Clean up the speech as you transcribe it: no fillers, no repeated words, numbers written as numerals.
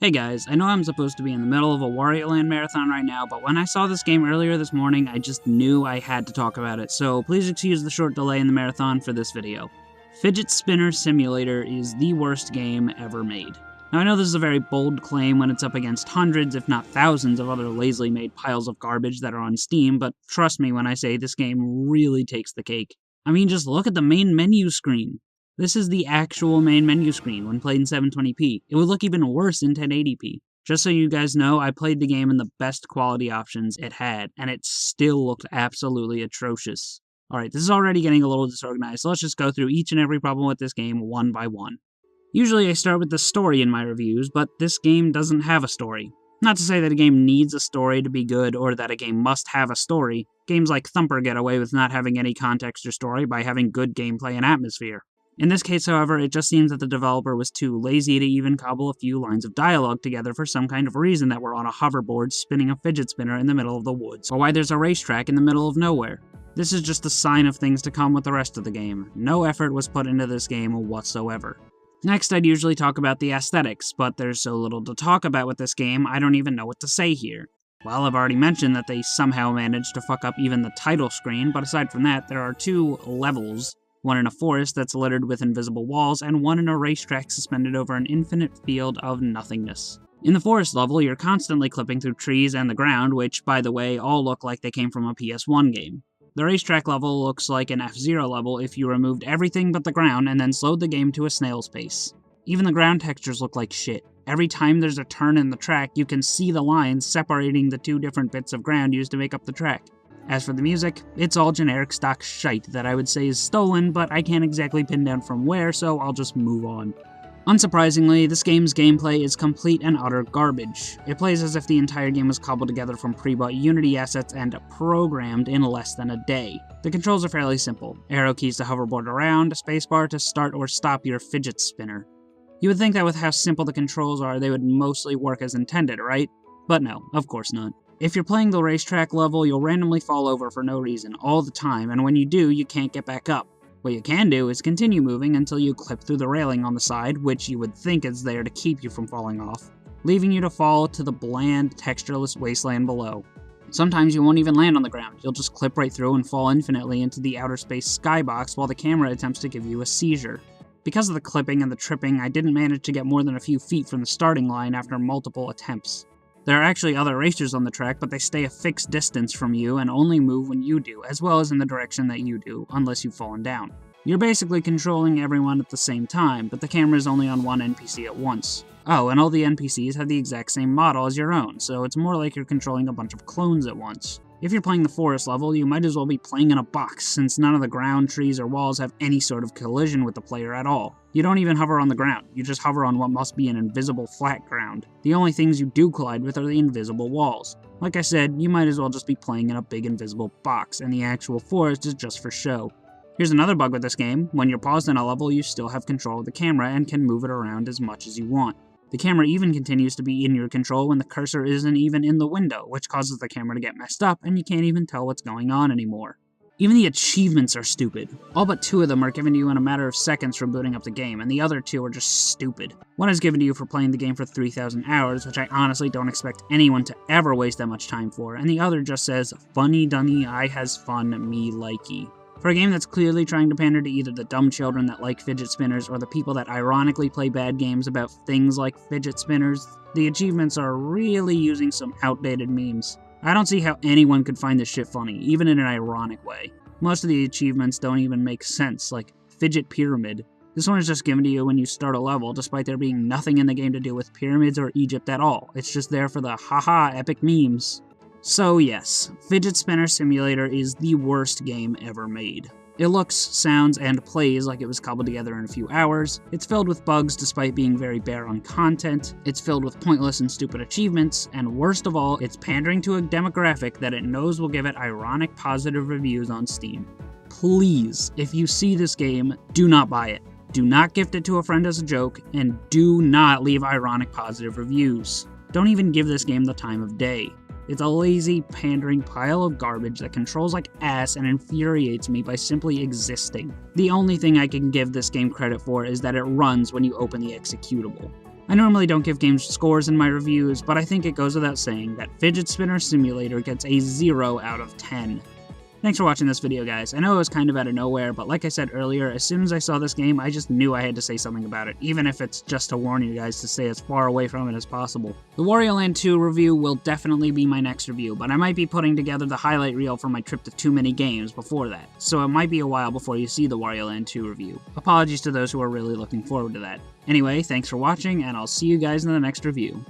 Hey guys, I know I'm supposed to be in the middle of a Wario Land marathon right now, but when I saw this game earlier this morning, I just knew I had to talk about it, so please excuse the short delay in the marathon for this video. Fidget Spinner Simulator is the worst game ever made. Now I know this is a very bold claim when it's up against hundreds, if not thousands, of other lazily made piles of garbage that are on Steam, but trust me when I say this game really takes the cake. I mean, just look at the main menu screen. This is the actual main menu screen when played in 720p. It would look even worse in 1080p. Just so you guys know, I played the game in the best quality options it had, and it still looked absolutely atrocious. Alright, this is already getting a little disorganized, so let's just go through each and every problem with this game one by one. Usually I start with the story in my reviews, but this game doesn't have a story. Not to say that a game needs a story to be good, or that a game must have a story. Games like Thumper get away with not having any context or story by having good gameplay and atmosphere. In this case, however, it just seems that the developer was too lazy to even cobble a few lines of dialogue together for some kind of reason that we're on a hoverboard spinning a fidget spinner in the middle of the woods, or why there's a racetrack in the middle of nowhere. This is just a sign of things to come with the rest of the game. No effort was put into this game whatsoever. Next, I'd usually talk about the aesthetics, but there's so little to talk about with this game, I don't even know what to say here. Well, I've already mentioned that they somehow managed to fuck up even the title screen, but aside from that, there are two levels. One in a forest that's littered with invisible walls, and one in a racetrack suspended over an infinite field of nothingness. In the forest level, you're constantly clipping through trees and the ground, which, by the way, all look like they came from a PS1 game. The racetrack level looks like an F-Zero level if you removed everything but the ground and then slowed the game to a snail's pace. Even the ground textures look like shit. Every time there's a turn in the track, you can see the lines separating the two different bits of ground used to make up the track. As for the music, it's all generic stock shite that I would say is stolen, but I can't exactly pin down from where, so I'll just move on. Unsurprisingly, this game's gameplay is complete and utter garbage. It plays as if the entire game was cobbled together from pre-bought Unity assets and programmed in less than a day. The controls are fairly simple. Arrow keys to hoverboard around, spacebar to start or stop your fidget spinner. You would think that with how simple the controls are, they would mostly work as intended, right? But no, of course not. If you're playing the racetrack level, you'll randomly fall over for no reason, all the time, and when you do, you can't get back up. What you can do is continue moving until you clip through the railing on the side, which you would think is there to keep you from falling off, leaving you to fall to the bland, textureless wasteland below. Sometimes you won't even land on the ground, you'll just clip right through and fall infinitely into the outer space skybox while the camera attempts to give you a seizure. Because of the clipping and the tripping, I didn't manage to get more than a few feet from the starting line after multiple attempts. There are actually other racers on the track, but they stay a fixed distance from you and only move when you do, as well as in the direction that you do, unless you've fallen down. You're basically controlling everyone at the same time, but the camera is only on one NPC at once. Oh, and all the NPCs have the exact same model as your own, so it's more like you're controlling a bunch of clones at once. If you're playing the forest level, you might as well be playing in a box, since none of the ground, trees, or walls have any sort of collision with the player at all. You don't even hover on the ground, you just hover on what must be an invisible flat ground. The only things you do collide with are the invisible walls. Like I said, you might as well just be playing in a big invisible box, and the actual forest is just for show. Here's another bug with this game: when you're paused in a level, you still have control of the camera and can move it around as much as you want. The camera even continues to be in your control when the cursor isn't even in the window, which causes the camera to get messed up and you can't even tell what's going on anymore. Even the achievements are stupid. All but two of them are given to you in a matter of seconds from booting up the game, and the other two are just stupid. One is given to you for playing the game for 3,000 hours, which I honestly don't expect anyone to ever waste that much time for, and the other just says, "Funny dunny, I has fun, me likey." For a game that's clearly trying to pander to either the dumb children that like fidget spinners or the people that ironically play bad games about things like fidget spinners, the achievements are really using some outdated memes. I don't see how anyone could find this shit funny, even in an ironic way. Most of the achievements don't even make sense, like Fidget Pyramid. This one is just given to you when you start a level, despite there being nothing in the game to do with pyramids or Egypt at all. It's just there for the haha epic memes. So yes, Fidget Spinner Simulator is the worst game ever made. It looks, sounds, and plays like it was cobbled together in a few hours. It's filled with bugs despite being very bare on content. It's filled with pointless and stupid achievements, and worst of all, it's pandering to a demographic that it knows will give it ironic positive reviews on Steam. Please, if you see this game, do not buy it. Do not gift it to a friend as a joke, and do not leave ironic positive reviews. Don't even give this game the time of day. It's a lazy, pandering pile of garbage that controls like ass and infuriates me by simply existing. The only thing I can give this game credit for is that it runs when you open the executable. I normally don't give games scores in my reviews, but I think it goes without saying that Fidget Spinner Simulator gets a 0 out of 10. Thanks for watching this video, guys. I know it was kind of out of nowhere, but like I said earlier, as soon as I saw this game, I just knew I had to say something about it, even if it's just to warn you guys to stay as far away from it as possible. The Wario Land 2 review will definitely be my next review, but I might be putting together the highlight reel for my trip to Too Many Games before that, so it might be a while before you see the Wario Land 2 review. Apologies to those who are really looking forward to that. Anyway, thanks for watching, and I'll see you guys in the next review.